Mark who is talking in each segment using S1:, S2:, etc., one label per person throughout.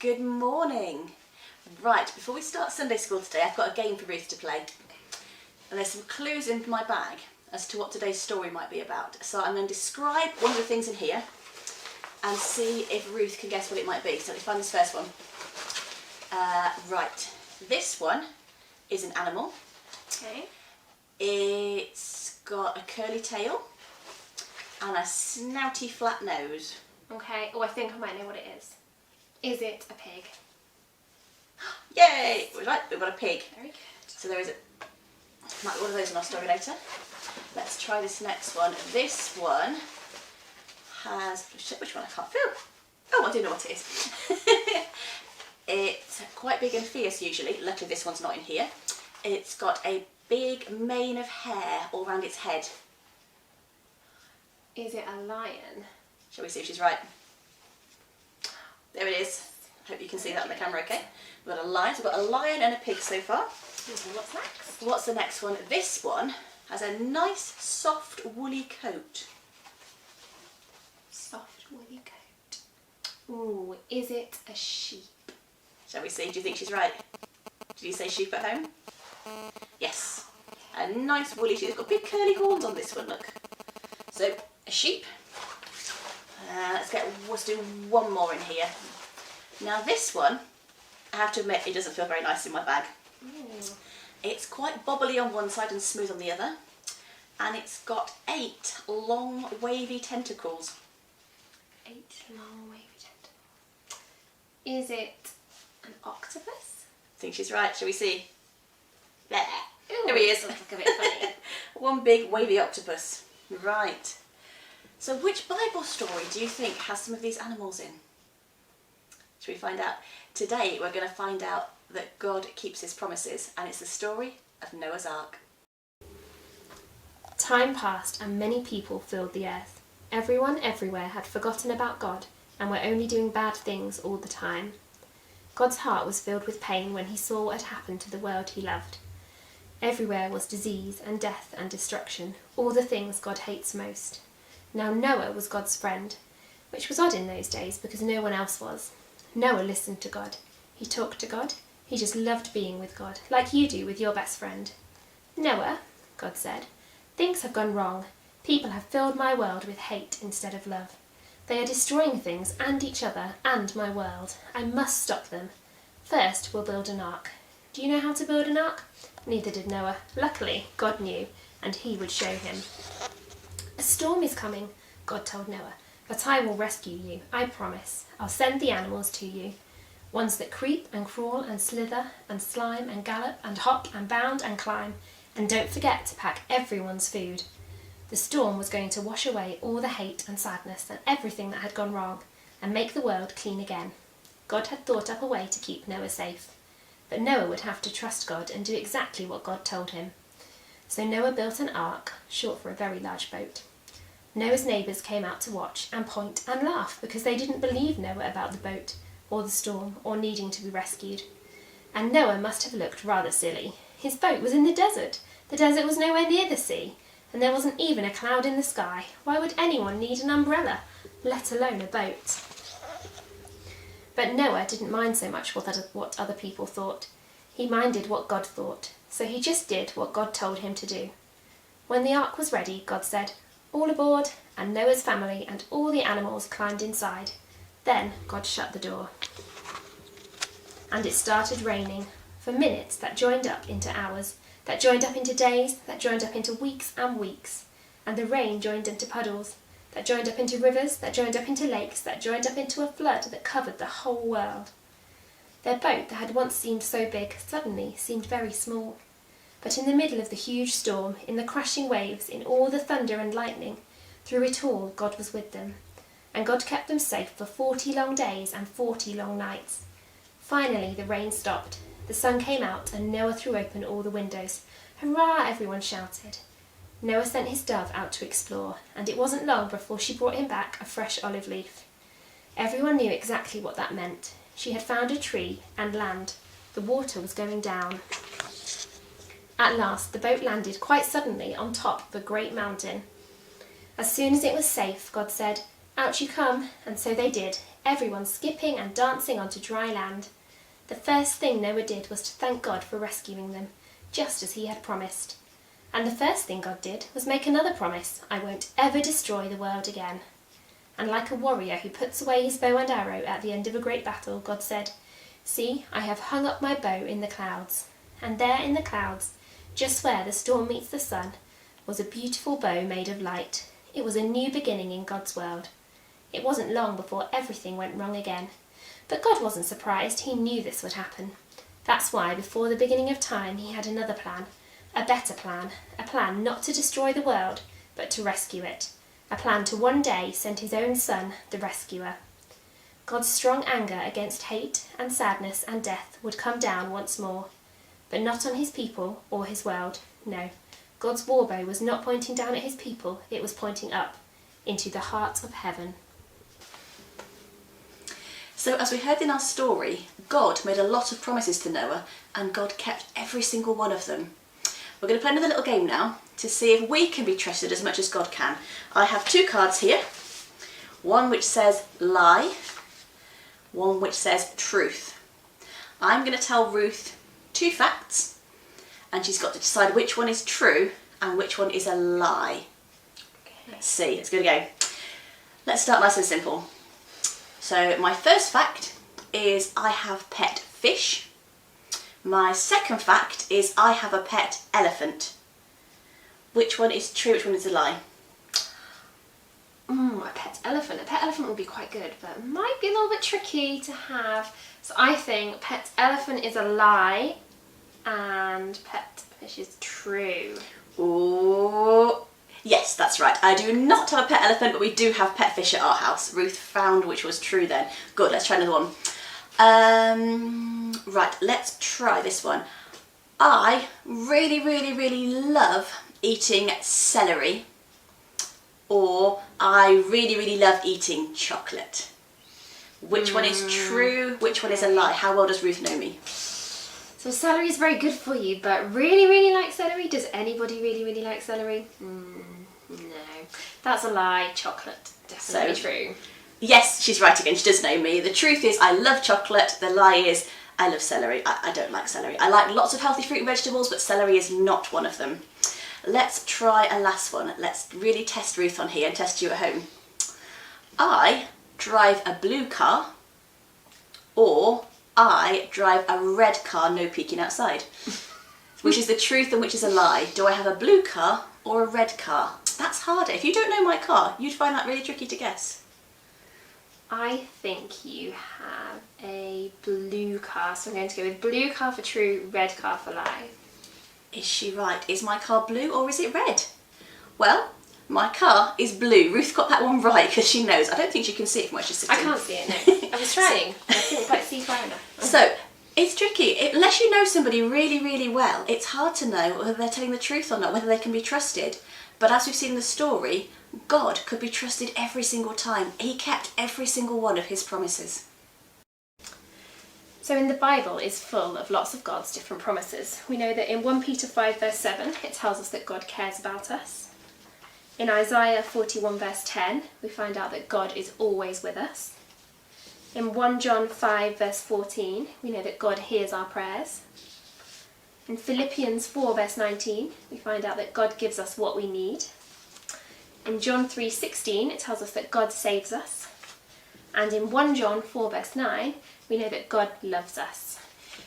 S1: Good morning. Right, before we start Sunday school today, I've got a game for Ruth to play. And there's some clues in my bag as to what today's story might be about. So I'm going to describe one of the things in here and see if Ruth can guess what it might be. So let me find this first one. Right, this one is an animal.
S2: Okay.
S1: It's got a curly tail and a snouty flat nose.
S2: Okay. Oh, I think I might know what it is. Is it a pig?
S1: Yay! Right, we've got a pig.
S2: Very good.
S1: So there is might be one of those in our story later. Let's try this next one. This one has, which one I can't feel. Oh, I do know what it is. It's quite big and fierce usually. Luckily this one's not in here. It's got a big mane of hair all around its head.
S2: Is it a lion?
S1: Shall we see if she's right? There it is. Hope you can see that on the camera okay. We've got a lion. So we've got a lion and a pig so far.
S2: What's next?
S1: What's the next one? This one has a nice soft woolly coat.
S2: Soft woolly coat. Ooh, is it a sheep?
S1: Shall we see? Do you think she's right? Did you say sheep at home? Yes. A nice woolly sheep. It's got big curly horns on this one, look. So, a sheep. Let's do one more in here. Now this one, I have to admit, it doesn't feel very nice in my bag.
S2: Ooh.
S1: It's quite bobbly on one side and smooth on the other. And it's got 8 long wavy tentacles.
S2: 8 long wavy tentacles. Is it an octopus?
S1: I think she's right. Shall we see? There.
S2: Ooh,
S1: There he is.
S2: Looks a bit funny.
S1: One big wavy octopus. Right. So which Bible story do you think has some of these animals in? Should we find out? Today we're going to find out that God keeps his promises, and it's the story of Noah's Ark.
S3: Time passed and many people filled the earth. Everyone everywhere had forgotten about God and were only doing bad things all the time. God's heart was filled with pain when he saw what had happened to the world he loved. Everywhere was disease and death and destruction, all the things God hates most. Now Noah was God's friend, which was odd in those days because no one else was. Noah listened to God. He talked to God. He just loved being with God, like you do with your best friend. Noah, God said, things have gone wrong. People have filled my world with hate instead of love. They are destroying things and each other and my world. I must stop them. First, we'll build an ark. Do you know how to build an ark? Neither did Noah. Luckily, God knew, and he would show him. A storm is coming, God told Noah, but I will rescue you, I promise. I'll send the animals to you. Ones that creep and crawl and slither and slime and gallop and hop and bound and climb. And don't forget to pack everyone's food. The storm was going to wash away all the hate and sadness and everything that had gone wrong and make the world clean again. God had thought up a way to keep Noah safe. But Noah would have to trust God and do exactly what God told him. So Noah built an ark, short for a very large boat. Noah's neighbours came out to watch and point and laugh because they didn't believe Noah about the boat or the storm or needing to be rescued. And Noah must have looked rather silly. His boat was in the desert. The desert was nowhere near the sea, and there wasn't even a cloud in the sky. Why would anyone need an umbrella, let alone a boat? But Noah didn't mind so much what other people thought. He minded what God thought, so he just did what God told him to do. When the ark was ready, God said, "All aboard," and Noah's family and all the animals climbed inside. Then God shut the door. And it started raining. For minutes that joined up into hours, that joined up into days, that joined up into weeks and weeks. And the rain joined into puddles, that joined up into rivers, that joined up into lakes, that joined up into a flood that covered the whole world. Their boat that had once seemed so big suddenly seemed very small. But in the middle of the huge storm, in the crashing waves, in all the thunder and lightning, through it all God was with them. And God kept them safe for 40 long days and 40 long nights. Finally the rain stopped. The sun came out and Noah threw open all the windows. Hurrah! Everyone shouted. Noah sent his dove out to explore, and it wasn't long before she brought him back a fresh olive leaf. Everyone knew exactly what that meant. She had found a tree and land. The water was going down. At last the boat landed quite suddenly on top of a great mountain. As soon as it was safe, God said, "Out you come," and so they did, everyone skipping and dancing onto dry land. The first thing Noah did was to thank God for rescuing them, just as he had promised. And the first thing God did was make another promise: I won't ever destroy the world again. And like a warrior who puts away his bow and arrow at the end of a great battle, God said, See, I have hung up my bow in the clouds. And there in the clouds, just where the storm meets the sun, was a beautiful bow made of light. It was a new beginning in God's world. It wasn't long before everything went wrong again. But God wasn't surprised. He knew this would happen. That's why, before the beginning of time, he had another plan. A better plan. A plan not to destroy the world, but to rescue it. A plan to one day send his own son, the rescuer. God's strong anger against hate and sadness and death would come down once more. But not on his people or his world. No, God's war bow was not pointing down at his people. It was pointing up into the heart of heaven.
S1: So as we heard in our story, God made a lot of promises to Noah, and God kept every single one of them. We're going to play another little game now to see if we can be trusted as much as God can. I have two cards here. One which says lie, one which says truth. I'm going to tell Ruth two facts, and she's got to decide which one is true and which one is a lie. Okay. Let's see, it's going to go. Let's start nice and simple. So my first fact is I have pet fish. My second fact is I have a pet elephant. Which one is true, which one is a lie?
S2: A pet elephant. A pet elephant would be quite good, but it might be a little bit tricky to have. So I think pet elephant is a lie and pet fish is true.
S1: Ooh. Yes, that's right. I do not have a pet elephant, but we do have pet fish at our house. Ruth found which was true then. Good, let's try another one. Right, let's try this one. I really love eating celery, or I really love eating chocolate. Which one is true? Which one is a lie? How well does Ruth know me?
S2: So celery is very good for you, but really like celery? Does anybody really like celery? No. That's a lie. Chocolate. Definitely true.
S1: Yes, she's right again. She does know me. The truth is I love chocolate. The lie is I love celery. I don't like celery. I like lots of healthy fruit and vegetables, but celery is not one of them. Let's try a last one. Let's really test Ruth on here and test you at home. I drive a blue car, or I drive a red car, no peeking outside. Which is the truth and which is a lie? Do I have a blue car or a red car? That's harder. If you don't know my car, you'd find that really tricky to guess.
S2: I think you have a blue car, so I'm going to go with blue car for true, red car for lie.
S1: Is she right? Is my car blue or is it red? Well, my car is blue. Ruth got that one right because she knows. I don't think she can see it from where she's sitting.
S2: I can't see it, no. I was trying. I couldn't quite see far enough.
S1: So, it's tricky. Unless you know somebody really well, it's hard to know whether they're telling the truth or not, whether they can be trusted. But as we've seen in the story, God could be trusted every single time. He kept every single one of his promises.
S2: So in the Bible is full of lots of God's different promises. We know that in 1 Peter 5 verse 7 it tells us that God cares about us. In Isaiah 41 verse 10 we find out that God is always with us. In 1 John 5 verse 14 we know that God hears our prayers. In Philippians 4 verse 19 we find out that God gives us what we need. In John 3:16 it tells us that God saves us. And in 1 John 4 verse 9 we know that God loves us.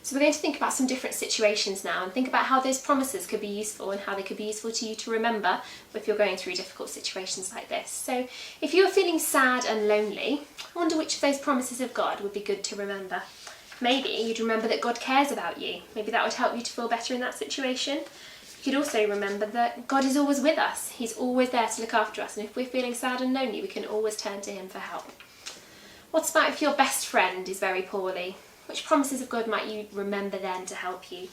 S2: So we're going to think about some different situations now and think about how those promises could be useful and how they could be useful to you to remember if you're going through difficult situations like this. So if you're feeling sad and lonely, I wonder which of those promises of God would be good to remember. Maybe you'd remember that God cares about you. Maybe that would help you to feel better in that situation. You could also remember that God is always with us. He's always there to look after us, and if we're feeling sad and lonely, we can always turn to him for help. What about if your best friend is very poorly? Which promises of God might you remember then to help you?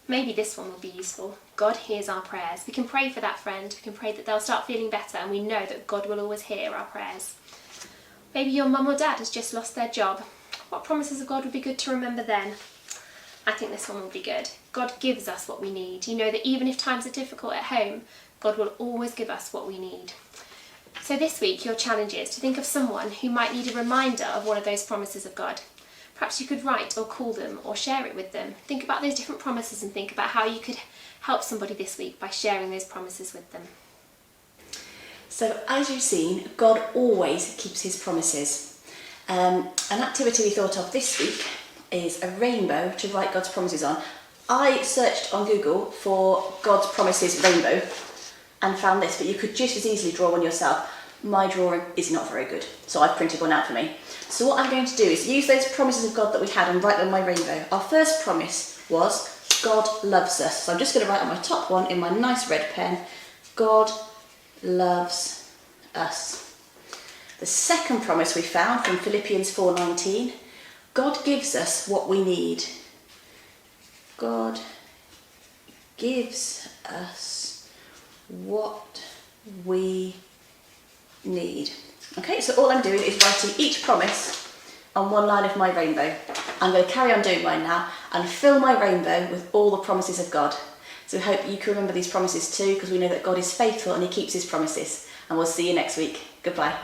S2: Maybe this one will be useful. God hears our prayers. We can pray for that friend. We can pray that they'll start feeling better, and we know that God will always hear our prayers. Maybe your mum or dad has just lost their job. What promises of God would be good to remember then? I think this one will be good. God gives us what we need. You know that even if times are difficult at home, God will always give us what we need. So this week your challenge is to think of someone who might need a reminder of one of those promises of God. Perhaps you could write or call them or share it with them. Think about those different promises and think about how you could help somebody this week by sharing those promises with them.
S1: So as you've seen, God always keeps his promises. An activity we thought of this week is a rainbow to write God's promises on. I searched on Google for God's promises rainbow and found this, but you could just as easily draw one yourself. My drawing is not very good, so I've printed one out for me. So what I'm going to do is use those promises of God that we had and write them on my rainbow. Our first promise was God loves us. So I'm just going to write on my top one in my nice red pen, God loves us. The second promise we found from Philippians 4:19, God gives us what we need. God gives us what we need. Okay, so all I'm doing is writing each promise on one line of my rainbow. I'm going to carry on doing mine now and fill my rainbow with all the promises of God. So we hope you can remember these promises too, because we know that God is faithful and he keeps his promises. And we'll see you next week. Goodbye.